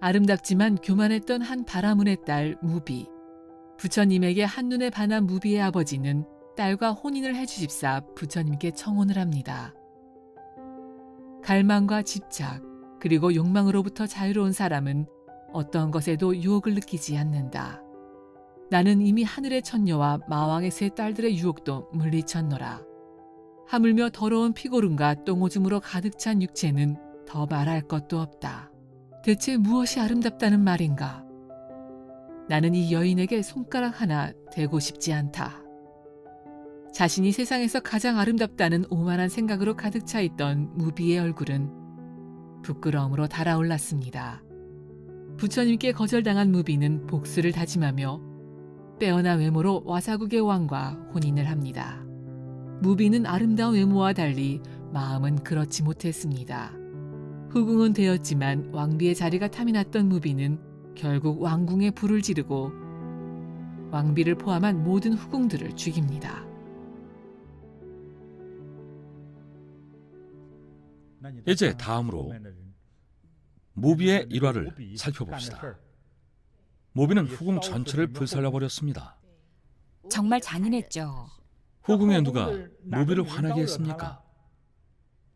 아름답지만 교만했던 한 바라문의 딸 무비. 부처님에게 한눈에 반한 무비의 아버지는 딸과 혼인을 해주십사 부처님께 청혼을 합니다. 갈망과 집착, 그리고 욕망으로부터 자유로운 사람은 어떤 것에도 유혹을 느끼지 않는다. 나는 이미 하늘의 천녀와 마왕의 세 딸들의 유혹도 물리쳤노라. 하물며 더러운 피고름과 똥오줌으로 가득 찬 육체는 더 말할 것도 없다. 대체 무엇이 아름답다는 말인가? 나는 이 여인에게 손가락 하나 대고 싶지 않다. 자신이 세상에서 가장 아름답다는 오만한 생각으로 가득 차 있던 무비의 얼굴은 부끄러움으로 달아올랐습니다. 부처님께 거절당한 무비는 복수를 다짐하며 빼어난 외모로 와사국의 왕과 혼인을 합니다. 무비는 아름다운 외모와 달리 마음은 그렇지 못했습니다. 후궁은 되었지만 왕비의 자리가 탐이 났던 무비는 결국 왕궁에 불을 지르고 왕비를 포함한 모든 후궁들을 죽입니다. 이제 다음으로 무비의 일화를 살펴봅시다. 무비는 후궁 전체를 불살라버렸습니다. 정말 잔인했죠. 후궁의 누가 무비를 화나게 했습니까?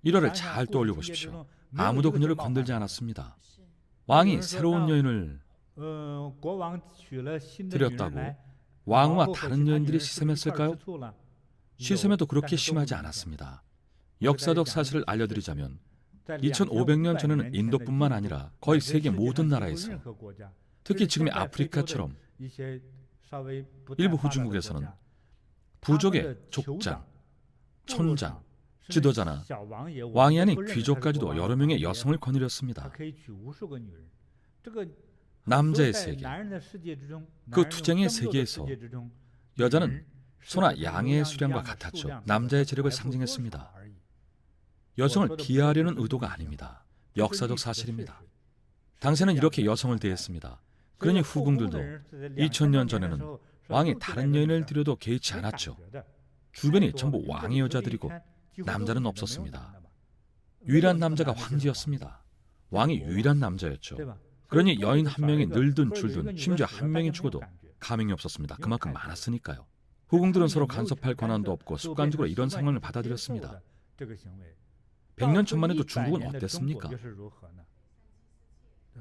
일화를 잘 떠올려 보십시오. 아무도 그녀를 건들지 않았습니다. 왕이 새로운 여인을 들였다고 왕과 다른 여인들이 시샘했을까요? 시샘에도 그렇게 심하지 않았습니다. 역사적 사실을 알려드리자면 2500년 전에는 인도뿐만 아니라 거의 세계 모든 나라에서, 특히 지금의 아프리카처럼 일부 후진국에서는 부족의 족장, 촌장, 지도자나 왕이 아닌 귀족까지도 여러 명의 여성을 거느렸습니다. 남자의 세계, 그 투쟁의 세계에서 여자는 소나 양의 수량과 같았죠. 남자의 재력을 상징했습니다. 여성을 비하하려는 의도가 아닙니다. 역사적 사실입니다. 당시에는 이렇게 여성을 대했습니다. 그러니 후궁들도 2000년 전에는 왕이 다른 여인을 들여도 개의치 않았죠. 주변이 전부 왕의 여자들이고 남자는 없었습니다. 유일한 남자가 황제였습니다. 왕이 유일한 남자였죠. 그러니 여인 한 명이 늘든 줄든 심지어 한 명이 죽어도 감흥이 없었습니다. 그만큼 많았으니까요. 후궁들은 서로 간섭할 권한도 없고 습관적으로 이런 상황을 받아들였습니다. 100년 전만 해도 중국은 어땠습니까?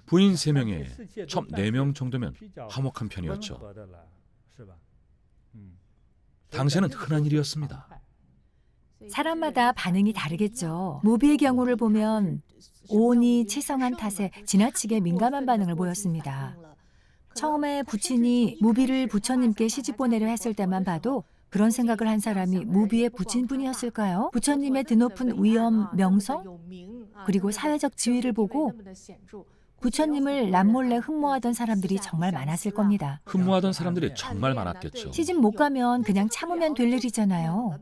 부인 3명에 첩 4명 정도면 화목한 편이었죠. 당시에는 흔한 일이었습니다. 사람마다 반응이 다르겠죠. 무비의 경우를 보면 오온이 치성한 탓에 지나치게 민감한 반응을 보였습니다. 처음에 부친이 무비를 부처님께 시집 보내려 했을 때만 봐도 그런 생각을 한 사람이 무비의 부친뿐이었을까요? 부처님의 드높은 위엄, 명성, 그리고 사회적 지위를 보고 부처님을 남몰래 흠모하던 사람들이 정말 많았을 겁니다. 흠모하던 사람들이 정말 많았겠죠. 시집 못 가면 그냥 참으면 될 일이잖아요.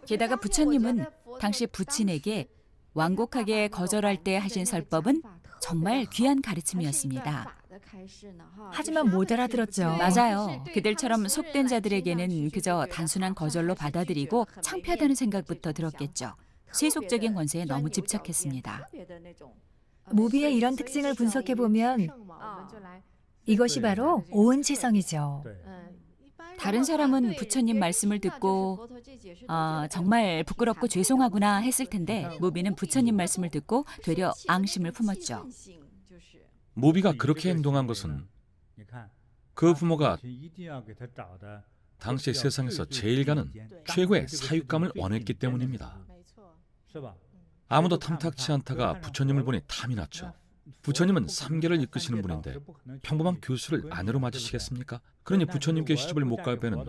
게다가 부처님은 당시 부친에게 완곡하게 거절할 때 하신 설법은 정말 귀한 가르침이었습니다. 하지만 못 알아들었죠. 맞아요. 그들처럼 속된 자들에게는 그저 단순한 거절로 받아들이고 창피하다는 생각부터 들었겠죠. 세속적인 권세에 너무 집착했습니다. 무비의 이런 특징을 분석해보면 이것이 바로 오은치성이죠. 다른 사람은 부처님 말씀을 듣고 정말 부끄럽고 죄송하구나 했을 텐데 무비는 부처님 말씀을 듣고 되려 앙심을 품었죠. 무비가 그렇게 행동한 것은 그 부모가 당시 세상에서 제일 가는 최고의 사육감을 원했기 때문입니다. 아무도 탐탁치 않다가 부처님을 보니 탐이 났죠. 부처님은 3계를 이끄시는 분인데 평범한 교수를 아내로 맞으시겠습니까? 그러니 부처님께 시집을 못 갈 배는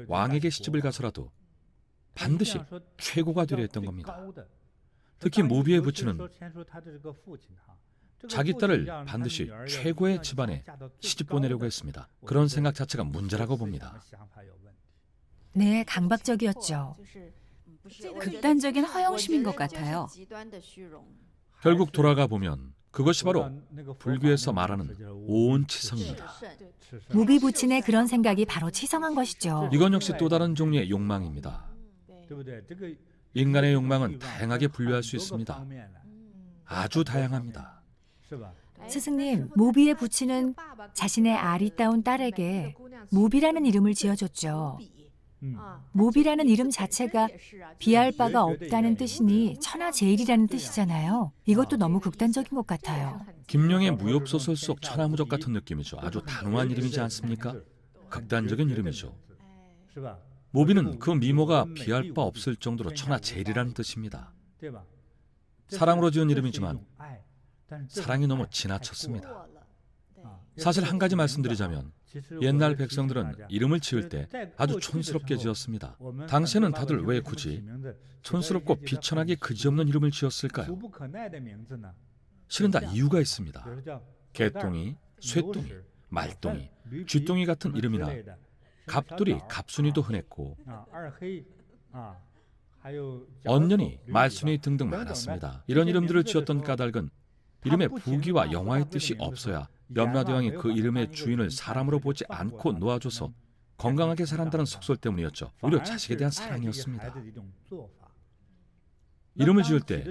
왕에게 시집을 가서라도 반드시 최고가 되려 했던 겁니다. 특히 무비의 부친은 자기 딸을 반드시 최고의 집안에 시집 보내려고 했습니다. 그런 생각 자체가 문제라고 봅니다. 네, 강박적이었죠. 극단적인 허영심인 것 같아요. 결국 돌아가 보면 그것이 바로 불교에서 말하는 오온치성입니다. 무비 부친의 그런 생각이 바로 치성한 것이죠. 이건 역시 또 다른 종류의 욕망입니다. 인간의 욕망은 다양하게 분류할 수 있습니다. 아주 다양합니다. 스승님, 무비의 부친은 자신의 아리따운 딸에게 무비라는 이름을 지어줬죠. 무비라는 이름 자체가 비할 바가 없다는 뜻이니 천하제일이라는 뜻이잖아요. 이것도 너무 극단적인 것 같아요. 김룡의 무협소설 속 천하무적 같은 느낌이죠. 아주 단호한 이름이지 않습니까? 극단적인 이름이죠. 무비는 그 미모가 비할 바 없을 정도로 천하제일이라는 뜻입니다. 사랑으로 지은 이름이지만 사랑이 너무 지나쳤습니다. 사실 한 가지 말씀드리자면 옛날 백성들은 이름을 지을 때 아주 촌스럽게 지었습니다. 당시에는 다들 왜 굳이 촌스럽고 비천하게 그지없는 이름을 지었을까요? 실은 다 이유가 있습니다. 개똥이, 쇠똥이, 말똥이, 쥐똥이 같은 이름이나 갑돌이, 갑순이도 흔했고 언년이, 말순이 등등 많았습니다. 이런 이름들을 지었던 까닭은 이름에 부귀와 영화의 뜻이 없어야 염라대왕이 그 이름의 주인을 사람으로 보지 않고 놓아줘서 건강하게 살았다는 속설 때문이었죠. 오히려 자식에 대한 사랑이었습니다. 이름을 지을 때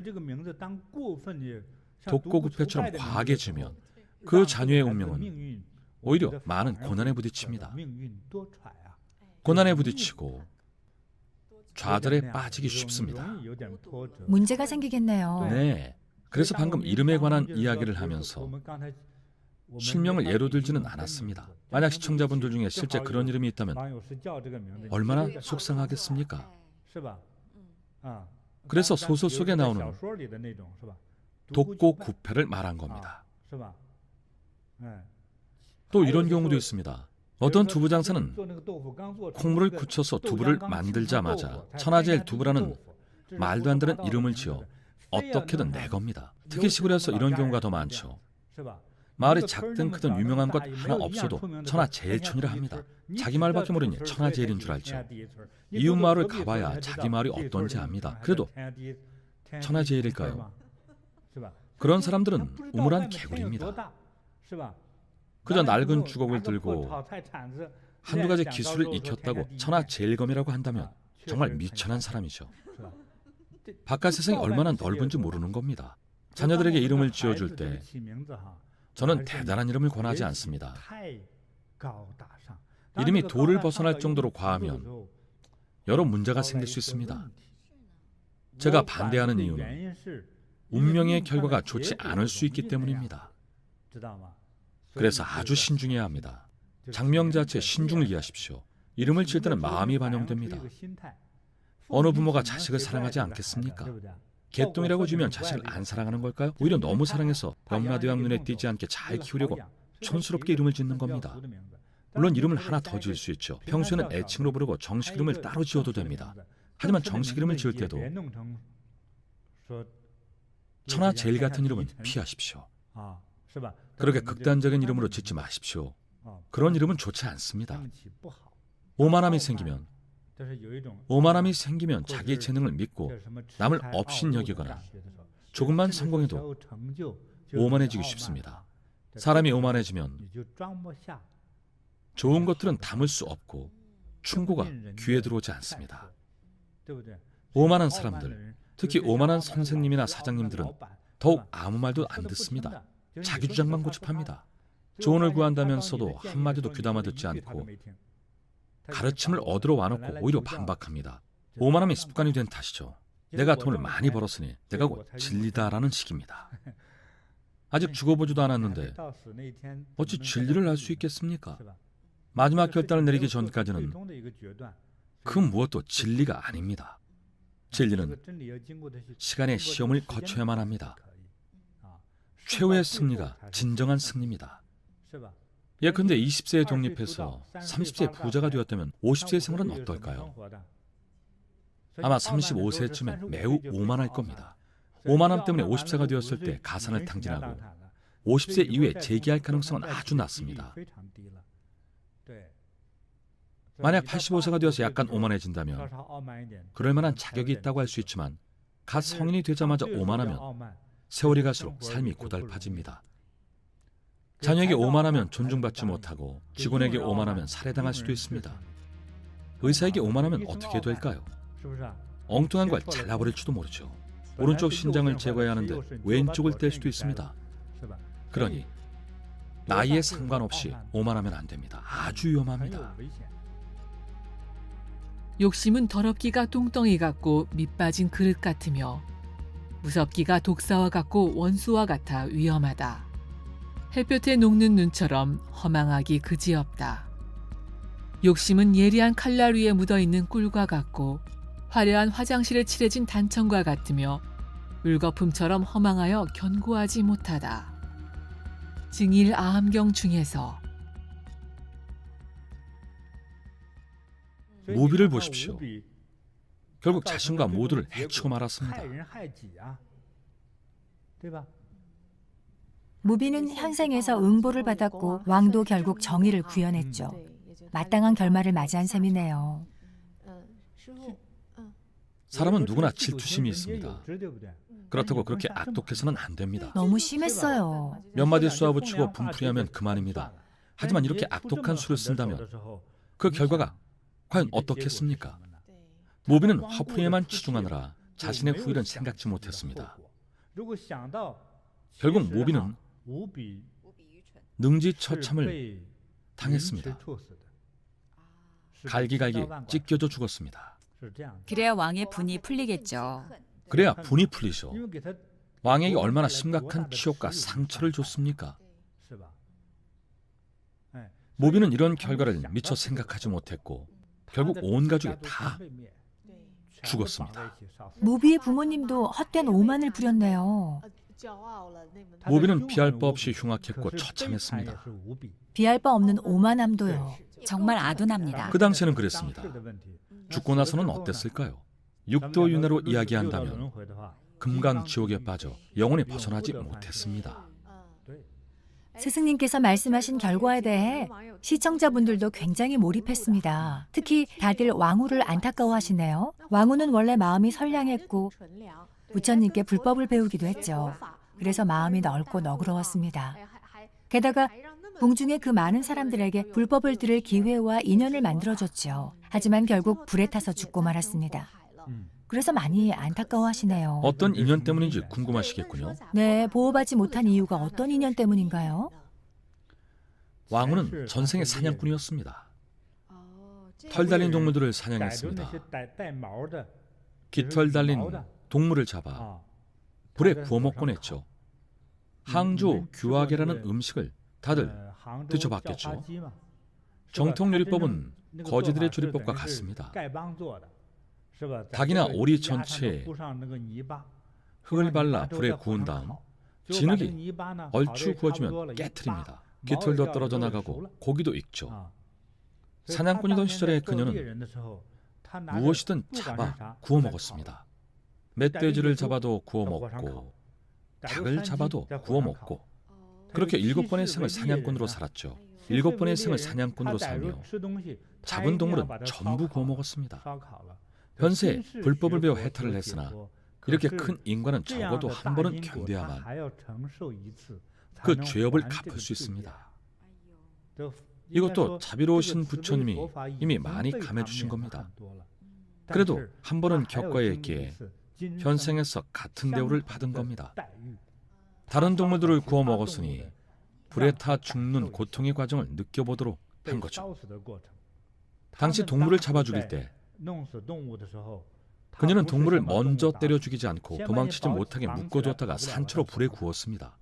독고구패처럼 과하게 지으면 그 자녀의 운명은 오히려 많은 고난에 부딪힙니다. 고난에 부딪히고 좌절에 빠지기 쉽습니다. 문제가 생기겠네요. 네. 그래서 방금 이름에 관한 이야기를 하면서 실명을 예로 들지는 않았습니다. 만약 시청자분들 중에 실제 그런 이름이 있다면 얼마나 속상하겠습니까? 그래서 소설 속에 나오는 독고구패를 말한 겁니다. 또 이런 경우도 있습니다. 어떤 두부장사는 콩물을 굳혀서 두부를 만들자마자 천하제일 두부라는 말도 안 되는 이름을 지어 어떻게든 내겁니다. 특히 시골에서 이런 경우가 더 많죠. 마을이 작든 크든 유명한 것 하나 없어도 천하제일촌이라 합니다. 자기 말밖에 모르니 천하제일인 줄 알죠. 이웃 마을을 가봐야 자기 마을이 어떤지 압니다. 그래도 천하제일일까요? 그런 사람들은 우물한 개구리입니다. 그저 낡은 주걱을 들고 한두 가지 기술을 익혔다고 천하제일검이라고 한다면 정말 미천한 사람이죠. 바깥 세상이 얼마나 넓은지 모르는 겁니다. 자녀들에게 이름을 지어줄 때 저는 대단한 이름을 권하지 않습니다. 이름이 도를 벗어날 정도로 과하면 여러 문제가 생길 수 있습니다. 제가 반대하는 이유는 운명의 결과가 좋지 않을 수 있기 때문입니다. 그래서 아주 신중해야 합니다. 장명 자체에 신중을 기하십시오. 이름을 지을 때는 마음이 반영됩니다. 어느 부모가 자식을 사랑하지 않겠습니까? 개똥이라고 지으면 자식을 안 사랑하는 걸까요? 오히려 너무 사랑해서 염라대왕 눈에 띄지 않게 잘 키우려고 촌스럽게 이름을 짓는 겁니다. 물론 이름을 하나 더 지을 수 있죠. 평소에는 애칭으로 부르고 정식 이름을 따로 지어도 됩니다. 하지만 정식 이름을 지을 때도 천하제일 같은 이름은 피하십시오. 그렇게 극단적인 이름으로 짓지 마십시오. 그런 이름은 좋지 않습니다. 오만함이 생기면 자기의 재능을 믿고 남을 업신여기거나 조금만 성공해도 오만해지기 쉽습니다. 사람이 오만해지면 좋은 것들은 담을 수 없고 충고가 귀에 들어오지 않습니다. 오만한 사람들, 특히 오만한 선생님이나 사장님들은 더욱 아무 말도 안 듣습니다. 자기 주장만 고집합니다. 조언을 구한다면서도 한마디도 귀담아 듣지 않고 가르침을 얻으러 와놓고 오히려 반박합니다. 오만함이 습관이 된 탓이죠. 내가 돈을 많이 벌었으니 내가 곧 진리다라는 식입니다. 아직 죽어보지도 않았는데 어찌 진리를 알 수 있겠습니까? 마지막 결단을 내리기 전까지는 그 무엇도 진리가 아닙니다. 진리는 시간의 시험을 거쳐야만 합니다. 최후의 승리가 진정한 승리입니다. 예컨대 20세에 독립해서 30세에 부자가 되었다면 50세의 생활은 어떨까요? 아마 35세쯤엔 매우 오만할 겁니다. 오만함 때문에 50세가 되었을 때 가산을 탕진하고 50세 이후에 재기할 가능성은 아주 낮습니다. 만약 85세가 되어서 약간 오만해진다면 그럴 만한 자격이 있다고 할 수 있지만 갓 성인이 되자마자 오만하면 세월이 갈수록 삶이 고달파집니다. 자녀에게 오만하면 존중받지 못하고 직원에게 오만하면 살해당할 수도 있습니다. 의사에게 오만하면 어떻게 될까요? 엉뚱한 걸 잘라버릴지도 모르죠. 오른쪽 신장을 제거해야 하는데 왼쪽을 뗄 수도 있습니다. 그러니 나이에 상관없이 오만하면 안 됩니다. 아주 위험합니다. 욕심은 더럽기가 똥덩이 같고 밑빠진 그릇 같으며 무섭기가 독사와 같고 원수와 같아 위험하다. 햇볕에 녹는 눈처럼 허망하기 그지없다. 욕심은 예리한 칼날 위에 묻어있는 꿀과 같고 화려한 화장실에 칠해진 단청과 같으며 물거품처럼 허망하여 견고하지 못하다. 증일 아함경 중에서 무비를 보십시오. 결국 자신과 모두를 해치고 말았습니다. 무비는 현생에서 응보를 받았고 왕도 결국 정의를 구현했죠. 마땅한 결말을 맞이한 셈이네요. 사람은 누구나 질투심이 있습니다. 그렇다고 그렇게 악독해서는 안 됩니다. 너무 심했어요. 몇 마디 쏘아붙이고 분풀이하면 그만입니다. 하지만 이렇게 악독한 수를 쓴다면 그 결과가 과연 어떻겠습니까? 무비는 화풀이에만 치중하느라 자신의 후일은 생각지 못했습니다. 결국 무비는 능지처참을 당했습니다. 갈기갈기 찢겨져 죽었습니다. 그래야 왕의 분이 풀리겠죠. 그래야 분이 풀리죠. 왕에게 얼마나 심각한 치욕과 상처를 줬습니까? 무비는 이런 결과를 미처 생각하지 못했고 결국 온 가족이 다 죽었습니다. 무비의 부모님도 헛된 오만을 부렸네요. 무비는 피할 바 없이 흉악했고 처참했습니다. 비할 바 없는 오만함도요. 정말 아둔합니다. 그 당시에는 그랬습니다. 죽고 나서는 어땠을까요? 육도윤회로 이야기한다면 금강지옥에 빠져 영원히 벗어나지 못했습니다. 스승님께서 말씀하신 결과에 대해 시청자분들도 굉장히 몰입했습니다. 특히 다들 왕후를 안타까워하시네요. 왕후는 원래 마음이 선량했고 부처님께 불법을 배우기도 했죠. 그래서 마음이 넓고 너그러웠습니다. 게다가 궁중의 그 많은 사람들에게 불법을 들을 기회와 인연을 만들어줬죠. 하지만 결국 불에 타서 죽고 말았습니다. 그래서 많이 안타까워하시네요. 어떤 인연 때문인지 궁금하시겠군요. 네, 보호받지 못한 이유가 어떤 인연 때문인가요? 왕후는 전생의 사냥꾼이었습니다. 털 달린 동물들을 사냥했습니다. 깃털 달린 동물을 잡아 불에 구워 먹곤 했죠. 항주 규화계라는 음식을 다들 드셔봤겠죠. 정통 요리법은 거지들의 조리법과 같습니다. 닭이나 오리 전체에 흙을 발라 불에 구운 다음 진흙이 얼추 구워지면 깨트립니다. 깃털도 떨어져 나가고 고기도 익죠. 사냥꾼이던 시절에 그녀는 무엇이든 잡아 구워 먹었습니다. 멧돼지를 잡아도 구워 먹고 닭을 잡아도 구워 먹고 그렇게 7번의 생을 사냥꾼으로 살았죠. 7번의 생을 사냥꾼으로 살며 잡은 동물은 전부 구워 먹었습니다. 현세에 불법을 배워 해탈을 했으나 이렇게 큰 인과는 적어도 한 번은 견뎌야만 그 죄업을 갚을 수 있습니다. 이것도 자비로우신 부처님이 이미 많이 감해주신 겁니다. 그래도 한 번은 겪어야 했기에 현생에서 같은 대우를 받은 겁니다. 다른 동물들을 구워 먹었으니 불에 타 죽는 고통의 과정을 느껴보도록 한 거죠. 당시 동물을 잡아 죽일 때 그녀는 동물을 먼저 때려 죽이지 않고 도망치지 못하게 묶어두었다가 산채로 불에 구웠습니다.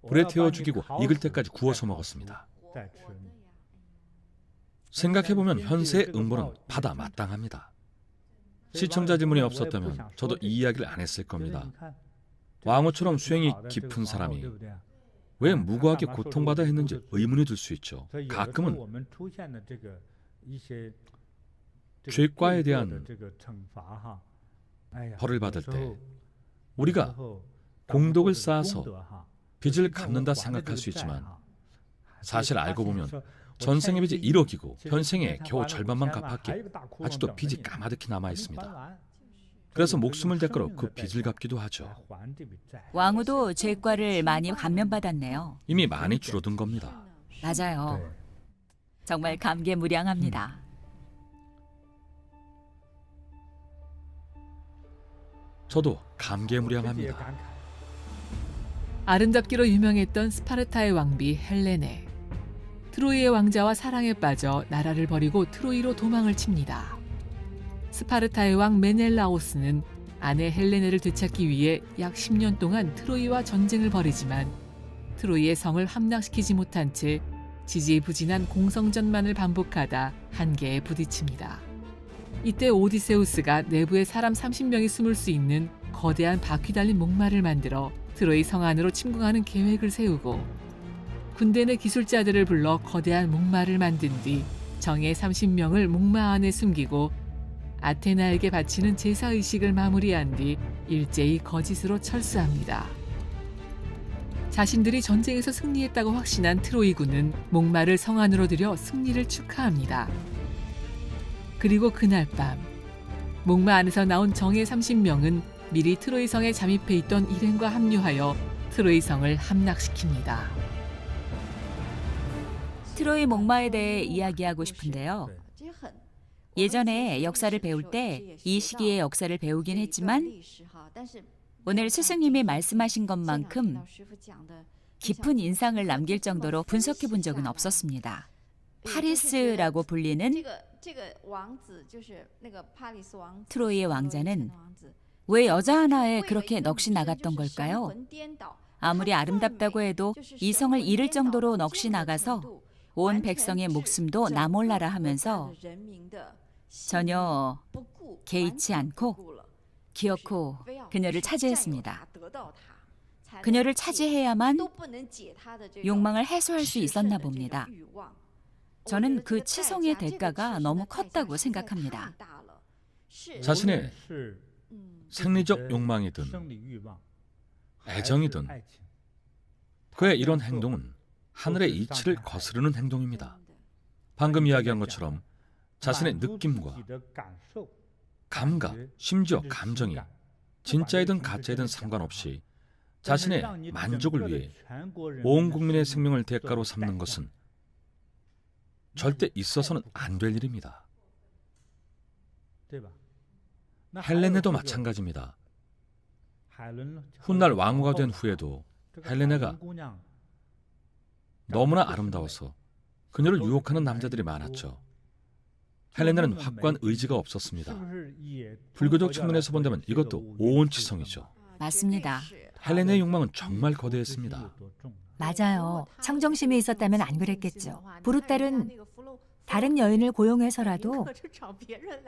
불에 태워 죽이고 익을 때까지 구워서 먹었습니다. 생각해보면 현세의 응보는 받아 마땅합니다. 시청자 질문이 없었다면 저도 이 이야기를 안 했을 겁니다. 왕후처럼 수행이 깊은 사람이 왜 무고하게 고통받아야 했는지 의문이 들 수 있죠. 가끔은 죄과에 대한 벌을 받을 때 우리가 공덕을 쌓아서 빚을 갚는다 생각할 수 있지만 사실 알고 보면 전생의 빚이 1억이고 현생에 겨우 절반만 갚았기에 아직도 빚이 까마득히 남아 있습니다. 그래서 목숨을 대가로 그 빚을 갚기도 하죠. 왕후도 죄과를 많이 감면받았네요. 이미 많이 줄어든 겁니다. 맞아요. 정말 감개무량합니다. 저도 감개무량합니다. 아름답기로 유명했던 스파르타의 왕비 헬레네. 트로이의 왕자와 사랑에 빠져 나라를 버리고 트로이로 도망을 칩니다. 스파르타의 왕 메넬라오스는 아내 헬레네를 되찾기 위해 약 10년 동안 트로이와 전쟁을 벌이지만 트로이의 성을 함락시키지 못한 채 지지부진한 공성전만을 반복하다 한계에 부딪힙니다. 이때 오디세우스가 내부에 사람 30명이 숨을 수 있는 거대한 바퀴 달린 목마를 만들어 트로이 성 안으로 침공하는 계획을 세우고 군대 내 기술자들을 불러 거대한 목마를 만든 뒤 정예 30명을 목마 안에 숨기고 아테나에게 바치는 제사의식을 마무리한 뒤 일제히 거짓으로 철수합니다. 자신들이 전쟁에서 승리했다고 확신한 트로이군은 목마를 성 안으로 들여 승리를 축하합니다. 그리고 그날 밤 목마 안에서 나온 정예 30명은 미리 트로이 성에 잠입해 있던 일행과 합류하여 트로이 성을 함락시킵니다. 트로이 목마에 대해 이야기하고 싶은데요. 예전에 역사를 배울 때 이 시기의 역사를 배우긴 했지만 오늘 스승님이 말씀하신 것만큼 깊은 인상을 남길 정도로 분석해 본 적은 없었습니다. 파리스라고 불리는 트로이의 왕자는 왜 여자 하나에 그렇게 넋이 나갔던 걸까요? 아무리 아름답다고 해도 이 성을 잃을 정도로 넋이 나가서 온 백성의 목숨도 나 몰라라 하면서 전혀 개의치 않고 기어코 그녀를 차지했습니다. 그녀를 차지해야만 욕망을 해소할 수 있었나 봅니다. 저는 그 치성의 대가가 너무 컸다고 생각합니다. 자신의 생리적 욕망이든 애정이든 그의 이런 행동은 하늘의 이치를 거스르는 행동입니다. 방금 이야기한 것처럼 자신의 느낌과 감각, 심지어 감정이 진짜이든 가짜이든 상관없이 자신의 만족을 위해 온 국민의 생명을 대가로 삼는 것은 절대 있어서는 안 될 일입니다. 헬레네도 마찬가지입니다. 훗날 왕후가 된 후에도 헬레네가 너무나 아름다워서 그녀를 유혹하는 남자들이 많았죠. 헬레네는 확고한 의지가 없었습니다. 불교적 측면에서 본다면 이것도 오온치성이죠. 맞습니다. 헬레네의 욕망은 정말 거대했습니다. 맞아요. 청정심이 있었다면 안 그랬겠죠. 보르달은 다른 여인을 고용해서라도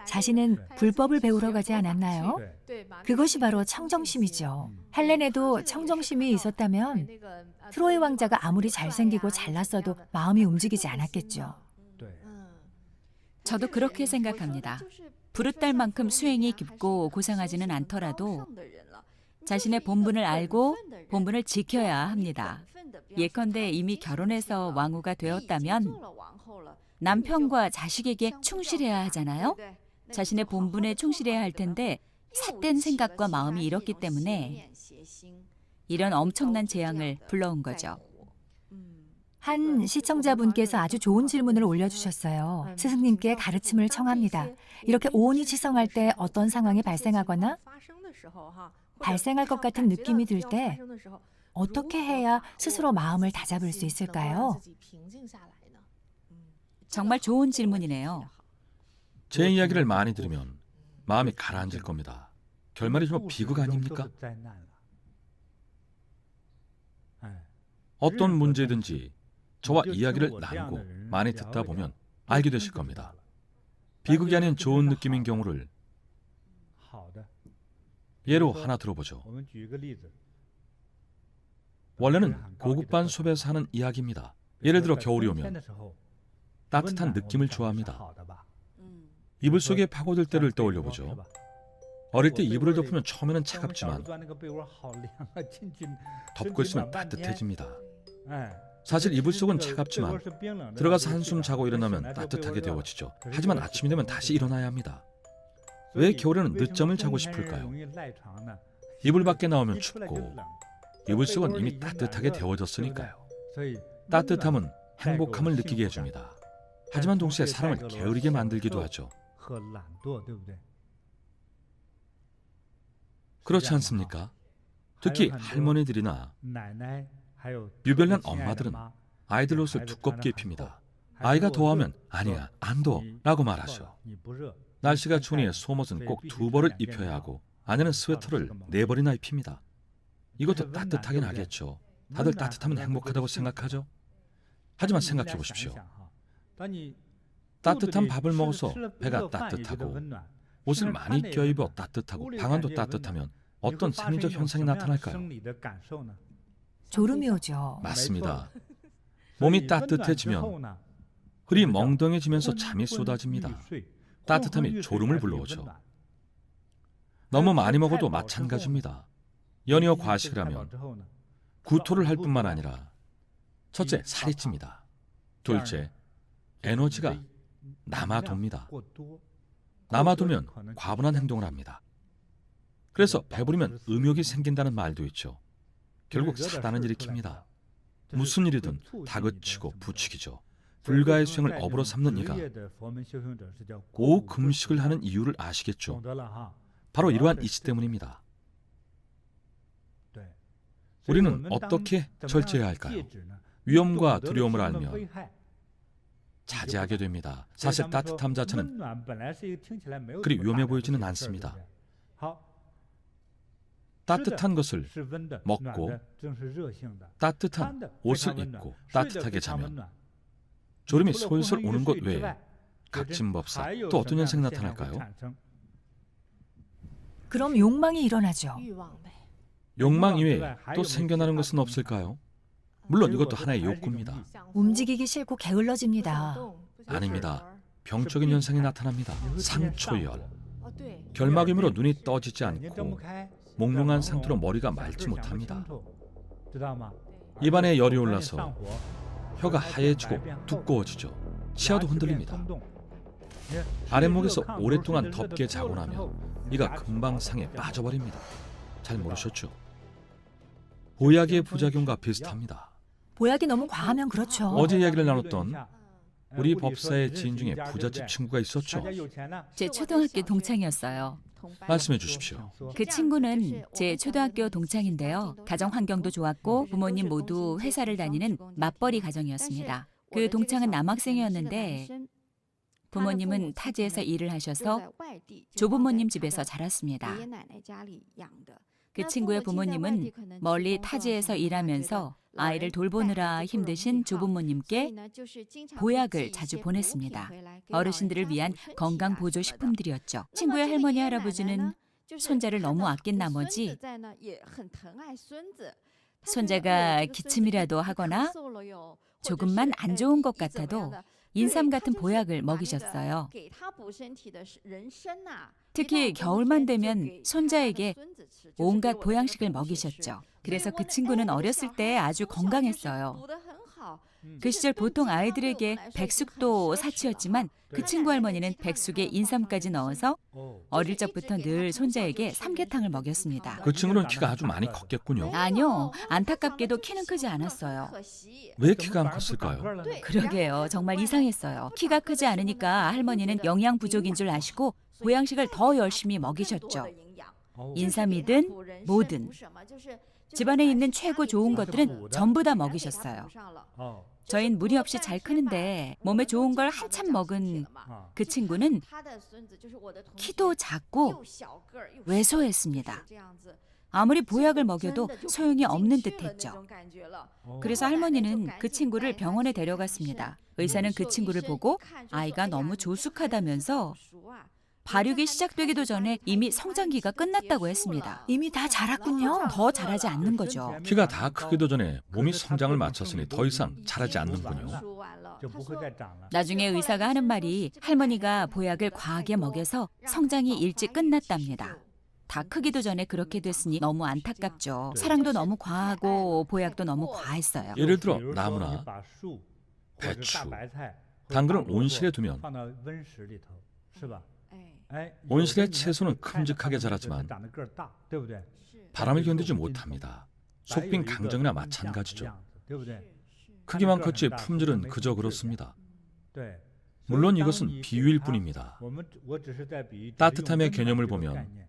자신은 불법을 배우러 가지 않았나요? 그것이 바로 청정심이죠. 헬레네도 청정심이 있었다면 트로이 왕자가 아무리 잘생기고 잘났어도 마음이 움직이지 않았겠죠. 저도 그렇게 생각합니다. 부르딸만큼 수행이 깊고 고상하지는 않더라도 자신의 본분을 알고 본분을 지켜야 합니다. 예컨대 이미 결혼해서 왕후가 되었다면 남편과 자식에게 충실해야 하잖아요. 자신의 본분에 충실해야 할 텐데 삿된 생각과 마음이 이렇기 때문에 이런 엄청난 재앙을 불러온 거죠. 한 시청자분께서 아주 좋은 질문을 올려주셨어요. 스승님께 가르침을 청합니다. 이렇게 오온이 치성할 때 어떤 상황이 발생하거나 발생할 것 같은 느낌이 들 때 어떻게 해야 스스로 마음을 다잡을 수 있을까요? 정말 좋은 질문이네요. 제 이야기를 많이 들으면 마음이 가라앉을 겁니다. 결말이 좀 비극 아닙니까? 어떤 문제든지 저와 이야기를 나누고 많이 듣다 보면 알게 되실 겁니다. 비극이 아닌 좋은 느낌인 경우를 예로 하나 들어보죠. 원래는 고급반 숲에서 하는 이야기입니다. 예를 들어 겨울이 오면 따뜻한 느낌을 좋아합니다. 이불 속에 파고들 때를 떠올려보죠. 어릴 때 이불을 덮으면 처음에는 차갑지만 덮고 있으면 따뜻해집니다. 사실 이불 속은 차갑지만 들어가서 한숨 자고 일어나면 따뜻하게 데워지죠. 하지만 아침이 되면 다시 일어나야 합니다. 왜 겨울에는 늦잠을 자고 싶을까요? 이불 밖에 나오면 춥고 이불 속은 이미 따뜻하게 데워졌으니까요. 따뜻함은 행복함을 느끼게 해줍니다. 하지만 동시에 사람을 게으르게 만들기도 하죠. 그렇지 않습니까? 특히 할머니들이나 유별난 엄마들은 아이들 옷을 두껍게 입힙니다. 아이가 더워하면 아니야, 안 더워 라고 말하죠. 날씨가 추우니 속옷은 꼭 2벌을 입혀야 하고 아내는 스웨터를 4벌이나 입힙니다. 이것도 따뜻하긴 하겠죠. 다들 따뜻하면 행복하다고 생각하죠. 하지만 생각해 보십시오. 따뜻한 밥을 먹어서 배가 따뜻하고 옷을 많이 껴입어 따뜻하고 방안도 따뜻하면 어떤 생리적 현상이 나타날까요? 졸음이 오죠. 맞습니다. 몸이 따뜻해지면 흐리 멍덩해지면서 잠이 쏟아집니다. 따뜻함이 졸음을 불러오죠. 너무 많이 먹어도 마찬가지입니다. 연이어 과식을 하면 구토를 할 뿐만 아니라 첫째, 살이 찝니다. 둘째, 에너지가 남아돕니다. 남아도면 과분한 행동을 합니다. 그래서 배부르면 음욕이 생긴다는 말도 있죠. 결국 사단은 일으킵니다. 무슨 일이든 다그치고 부추기죠. 불가의 수행을 업으로 삼는 이가 오후 금식을 하는 이유를 아시겠죠? 바로 이러한 이치 때문입니다. 우리는 어떻게 절제해야 할까요? 위험과 두려움을 알며 자제하게 됩니다. 사실 따뜻함 자체는 그리 위험해 보이지는 않습니다. 따뜻한 것을 먹고 따뜻한 옷을 입고 따뜻하게 자면 졸음이 솔솔 오는 것 외에 각진법사 또 어떤 현상이 나타날까요? 그럼 욕망이 일어나죠. 욕망 이외에 또 생겨나는 것은 없을까요? 물론 이것도 하나의 욕구입니다. 움직이기 싫고 게을러집니다. 아닙니다. 병적인 현상이 나타납니다. 상초열. 결막염으로 눈이 떠지지 않고 몽롱한 상태로 머리가 맑지 못합니다. 입안에 열이 올라서 혀가 하얘지고 두꺼워지죠. 치아도 흔들립니다. 아랫목에서 오랫동안 덥게 자고 나면 이가 금방 상에 빠져버립니다. 잘 모르셨죠? 보약의 부작용과 비슷합니다. 보약이 너무 과하면 그렇죠. 어제 이야기를 나눴던 우리 법사의 지인 중에 부잣집 친구가 있었죠. 제 초등학교 동창이었어요. 말씀해 주십시오. 그 친구는 제 초등학교 동창인데요. 가정 환경도 좋았고 부모님 모두 회사를 다니는 맞벌이 가정이었습니다. 그 동창은 남학생이었는데 부모님은 타지에서 일을 하셔서 조부모님 집에서 자랐습니다. 그 친구의 부모님은 멀리 타지에서 일하면서 아이를 돌보느라 힘드신 조부모님께 보약을 자주 보냈습니다. 어르신들을 위한 건강보조식품들이었죠. 친구의 할머니 할아버지는 손자를 너무 아낀 나머지 손자가 기침이라도 하거나 조금만 안 좋은 것 같아도 인삼 같은 보약을 먹이셨어요. 특히 겨울만 되면 손자에게 온갖 보양식을 먹이셨죠. 그래서 그 친구는 어렸을 때 아주 건강했어요. 그 시절 보통 아이들에게 백숙도 사치였지만 그 친구 할머니는 백숙에 인삼까지 넣어서 어릴 적부터 늘 손자에게 삼계탕을 먹였습니다. 그 친구는 키가 아주 많이 컸겠군요. 아니요, 안타깝게도 키는 크지 않았어요. 왜 키가 안 컸을까요? 그러게요, 정말 이상했어요. 키가 크지 않으니까 할머니는 영양 부족인 줄 아시고 보양식을 더 열심히 먹이셨죠. 인삼이든 뭐든 집안에 있는 최고 좋은 것들은 전부 다 먹이셨어요. 저흰 무리 없이 잘 크는데 몸에 좋은 걸 한참 먹은 그 친구는 키도 작고 왜소했습니다. 아무리 보약을 먹여도 소용이 없는 듯했죠. 그래서 할머니는 그 친구를 병원에 데려갔습니다. 의사는 그 친구를 보고 아이가 너무 조숙하다면서 발육이 시작되기도 전에 이미 성장기가 끝났다고 했습니다. 이미 다 자랐군요. 더 자라지 않는 거죠. 키가 다 크기도 전에 몸이 성장을 마쳤으니 더 이상 자라지 않는군요. 나중에 의사가 하는 말이 할머니가 보약을 과하게 먹여서 성장이 일찍 끝났답니다. 다 크기도 전에 그렇게 됐으니 너무 안타깝죠. 사랑도 너무 과하고 보약도 너무 과했어요. 예를 들어 나무나 배추, 당근을 온실에 두면 온실의 채소는 큼직하게 자라지만 바람을 견디지 못합니다. 속빈 강정이나 마찬가지죠. 크기만 컸지 품질은 그저 그렇습니다. 물론 이것은 비유일 뿐입니다. 따뜻함의 개념을 보면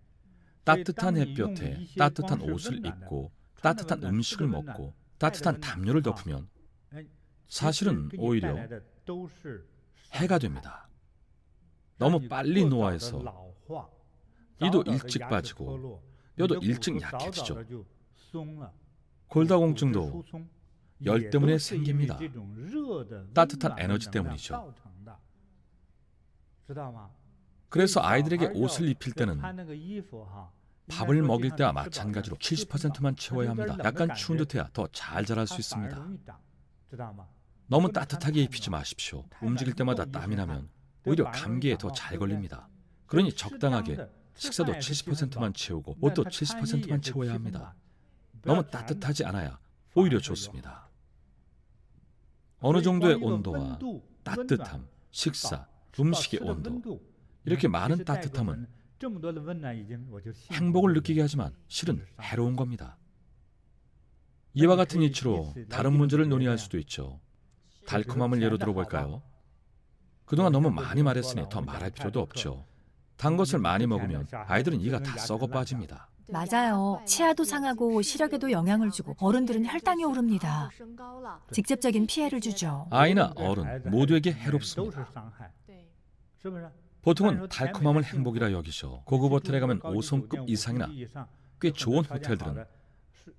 따뜻한 햇볕에 따뜻한 옷을 입고 따뜻한 음식을 먹고 따뜻한 담요를 덮으면 사실은 오히려 해가 됩니다. 너무 빨리 노화해서 이도 일찍 빠지고 뼈도 일찍 약해지죠. 골다공증도 열 때문에 생깁니다. 따뜻한 에너지 때문이죠. 그래서 아이들에게 옷을 입힐 때는 밥을 먹일 때와 마찬가지로 70%만 채워야 합니다. 약간 추운 듯해야 더 잘 자랄 수 있습니다. 너무 따뜻하게 입히지 마십시오. 움직일 때마다 땀이 나면 오히려 감기에 더 잘 걸립니다. 그러니 적당하게 식사도 70%만 채우고 옷도 70%만 채워야 합니다. 너무 따뜻하지 않아야 오히려 좋습니다. 어느 정도의 온도와 따뜻함, 식사, 음식의 온도, 이렇게 많은 따뜻함은 행복을 느끼게 하지만 실은 해로운 겁니다. 이와 같은 이치로 다른 문제를 논의할 수도 있죠. 달콤함을 예로 들어볼까요? 그동안 너무 많이 말했으니 더 말할 필요도 없죠. 단 것을 많이 먹으면 아이들은 이가 다 썩어 빠집니다. 맞아요. 치아도 상하고 시력에도 영향을 주고 어른들은 혈당이 오릅니다. 직접적인 피해를 주죠. 아이나 어른 모두에게 해롭습니다. 보통은 달콤함을 행복이라 여기죠. 고급 호텔에 가면 5성급 이상이나 꽤 좋은 호텔들은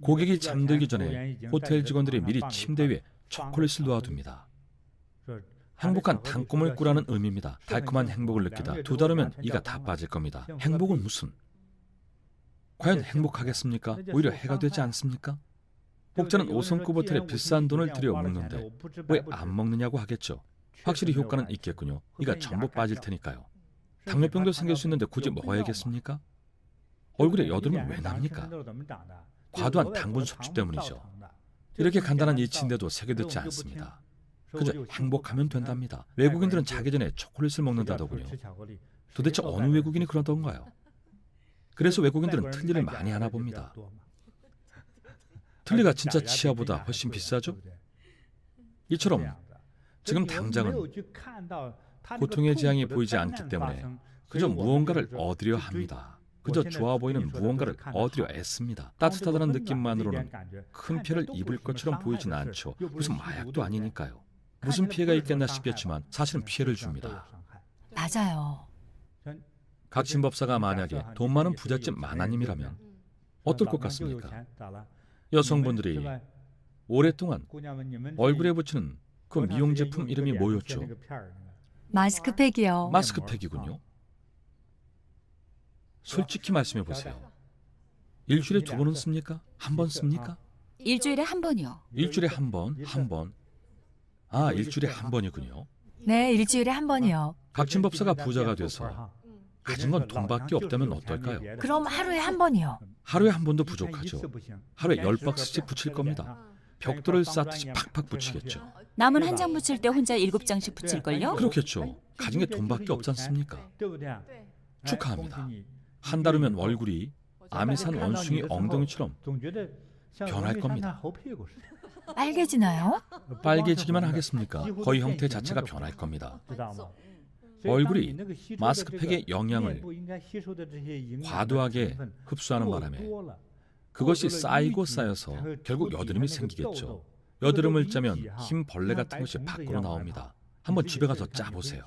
고객이 잠들기 전에 호텔 직원들이 미리 침대 위에 초콜릿을 놓아둡니다. 행복한 단꿈을 꾸라는 의미입니다. 달콤한 행복을 느끼다 2달 후면 이가 다 빠질 겁니다. 행복은 무슨? 과연 행복하겠습니까? 오히려 해가 되지 않습니까? 혹자는 5성급 호텔에 비싼 돈을 들여 먹는데 왜 안 먹느냐고 하겠죠. 확실히 효과는 있겠군요. 이가 전부 빠질 테니까요. 당뇨병도 생길 수 있는데 굳이 먹어야겠습니까? 얼굴에 여드름은 왜 납니까? 과도한 당분 섭취 때문이죠. 이렇게 간단한 이치인데도 새겨듣지 않습니다. 그저 행복하면 된답니다. 외국인들은 자기 전에 초콜릿을 먹는다더군요. 도대체 어느 외국인이 그러던가요? 그래서 외국인들은 틀니를 많이 하나 봅니다. 틀니가 진짜 치아보다 훨씬 비싸죠? 이처럼 지금 당장은 고통의 지향이 보이지 않기 때문에 그저 무언가를 얻으려 합니다. 그저 좋아 보이는 무언가를 얻으려 애씁니다. 따뜻하다는 느낌만으로는 큰 피해를 입을 것처럼 보이진 않죠. 무슨 마약도 아니니까요. 무슨 피해가 있겠나 싶겠지만 사실은 피해를 줍니다. 맞아요. 각신법사가 만약에 돈 많은 부잣집 마나님이라면 어떨 것 같습니까? 여성분들이 오랫동안 얼굴에 붙이는 그 미용 제품 이름이 뭐였죠? 마스크팩이요. 마스크팩이군요. 솔직히 말씀해 보세요. 일주일에 2번은 씁니까? 한 번 씁니까? 일주일에 한 번이요. 일주일에 한 번, 한 번. 아, 일주일에 한 번이군요. 네, 일주일에 한 번이요. 각신법사가 부자가 돼서 가진 건 돈밖에 없다면 어떨까요? 그럼 하루에 한 번이요. 하루에 한 번도 부족하죠. 하루에 10박스씩 붙일 겁니다. 벽돌을 쌓듯이 팍팍 붙이겠죠. 남은 한 장 붙일 때 혼자 7장씩 붙일걸요? 그렇겠죠. 가진 게 돈밖에 없지 않습니까? 축하합니다. 한 달 후면 얼굴이 아미산 원숭이 엉덩이처럼 변할 겁니다. 빨개지나요? 빨개지기만 하겠습니까? 거의 형태 자체가 변할 겁니다. 얼굴이 마스크팩의 영양을 과도하게 흡수하는 바람에 그것이 쌓이고 쌓여서 결국 여드름이 생기겠죠. 여드름을 짜면 흰 벌레 같은 것이 밖으로 나옵니다. 한번 집에 가서 짜보세요.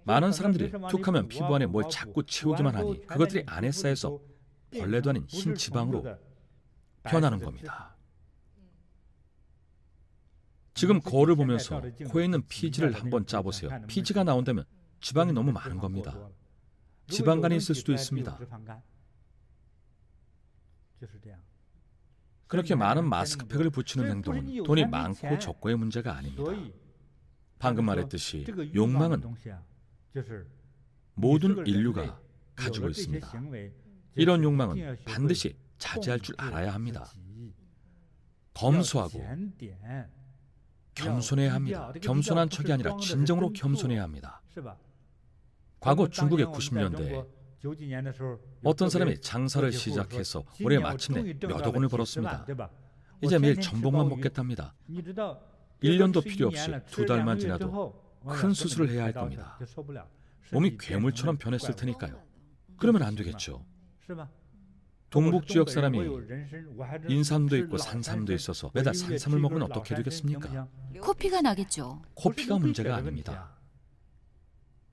많은 사람들이 툭하면 피부 안에 뭘 자꾸 채우기만 하니 그것들이 안에 쌓여서 벌레도 아닌 흰 지방으로 변하는 겁니다. 지금 거울을 보면서 코에 있는 피지를 한번 짜보세요. 피지가 나온다면 지방이 너무 많은 겁니다. 지방간이 있을 수도 있습니다. 그렇게 많은 마스크팩을 붙이는 행동은 돈이 많고 적고의 문제가 아닙니다. 방금 말했듯이 욕망은 모든 인류가 가지고 있습니다. 이런 욕망은 반드시 자제할 줄 알아야 합니다. 검소하고 겸손해야 합니다. 겸손한 척이 아니라 진정으로 겸손해야 합니다. 과거 중국의 90년대에 어떤 사람이 장사를 시작해서 올해 마침내 몇억 원을 벌었습니다. 이제 매일 전복만 먹겠답니다. 1년도 필요 없이 2달만 지나도 큰 수술을 해야 할 겁니다. 몸이 괴물처럼 변했을 테니까요. 그러면 안 되겠죠. 동북 지역 사람이 인삼도 있고 산삼도 있어서 매달 산삼을 먹으면 어떻게 되겠습니까? 코피가 나겠죠. 코피가 문제가 아닙니다.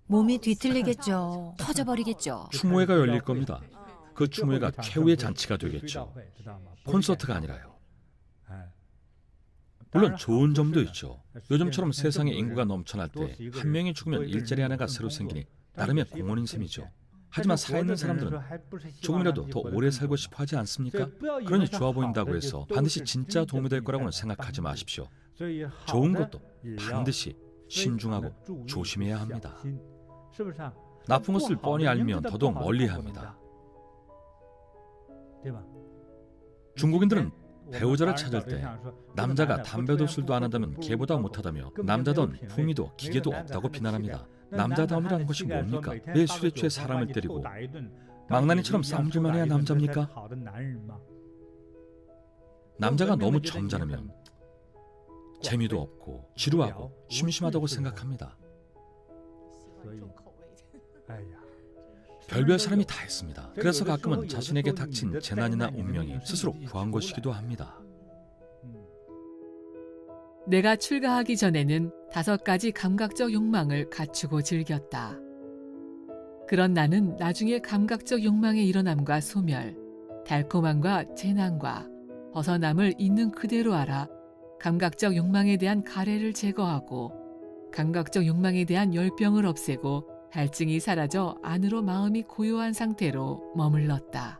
몸이 뒤틀리겠죠. 터져버리겠죠. 추모회가 열릴 겁니다. 그 추모회가 최후의 잔치가 되겠죠. 콘서트가 아니라요. 물론 좋은 점도 있죠. 요즘처럼 세상에 인구가 넘쳐날 때 한 명이 죽으면 일자리 하나가 새로 생기니 나름의 공헌인 셈이죠. 하지만 살아있는 사람들은 조금이라도 더 오래 살고 싶어 하지 않습니까? 그러니 좋아 보인다고 해서 반드시 진짜 도움이 될 거라고는 생각하지 마십시오. 좋은 것도 반드시 신중하고 조심해야 합니다. 나쁜 것을 뻔히 알면 더더욱 멀리해야 합니다. 중국인들은 배우자를 찾을 때 남자가 담배도 술도 안 한다면 개보다 못하다며 남자던 품위도 기계도 없다고 비난합니다. 남자다움이라는 것이 뭡니까? 왜 술에 취해 사람을 때리고 망나니처럼 싸움질만 해야 남자입니까? 남자가 너무 점잖으면 재미도 없고 지루하고 심심하다고 생각합니다. 별별 사람이 다 있습니다. 그래서 가끔은 자신에게 닥친 재난이나 운명이 스스로 구한 것이기도 합니다. 내가 출가하기 전에는 5가지 감각적 욕망을 갖추고 즐겼다. 그런 나는 나중에 감각적 욕망의 일어남과 소멸, 달콤함과 재난과 벗어남을 있는 그대로 알아 감각적 욕망에 대한 가래를 제거하고 감각적 욕망에 대한 열병을 없애고 갈증이 사라져 안으로 마음이 고요한 상태로 머물렀다.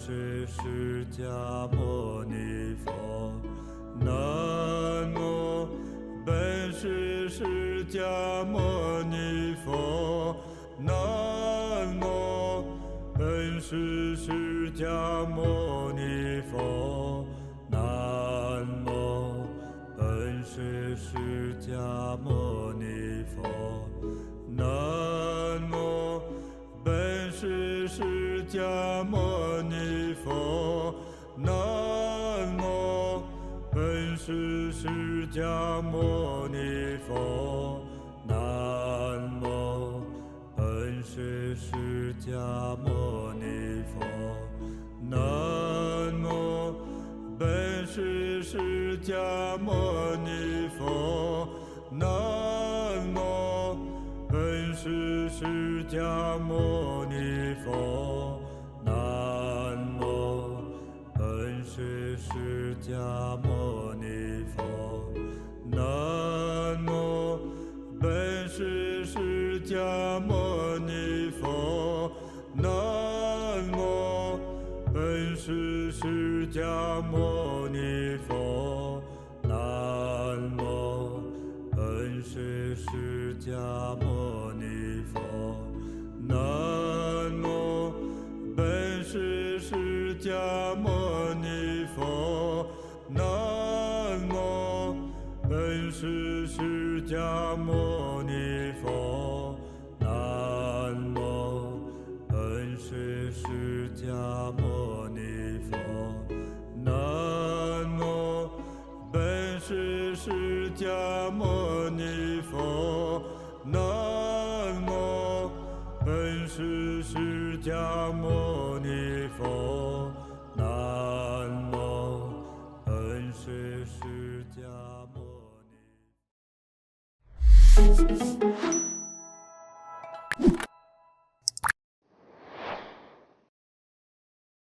师释迦牟尼佛，南无本师释迦牟尼佛，南无本师释迦牟尼佛，南无本师释迦牟尼佛，南无本师释迦牟尼佛，南无本师释迦牟尼佛，南无本师释迦牟尼佛，南无本师释迦牟尼佛，南无本师释迦牟尼佛，南无本师释迦牟尼佛，南无本师释迦牟尼佛，南无本师释迦牟尼佛，南无本师释迦牟尼佛，南无本师释迦牟尼佛，南无本师释迦牟尼佛，南无本师释迦牟尼佛，南无本师释迦牟尼佛，南无本师释迦牟尼佛，南无本师释迦牟尼。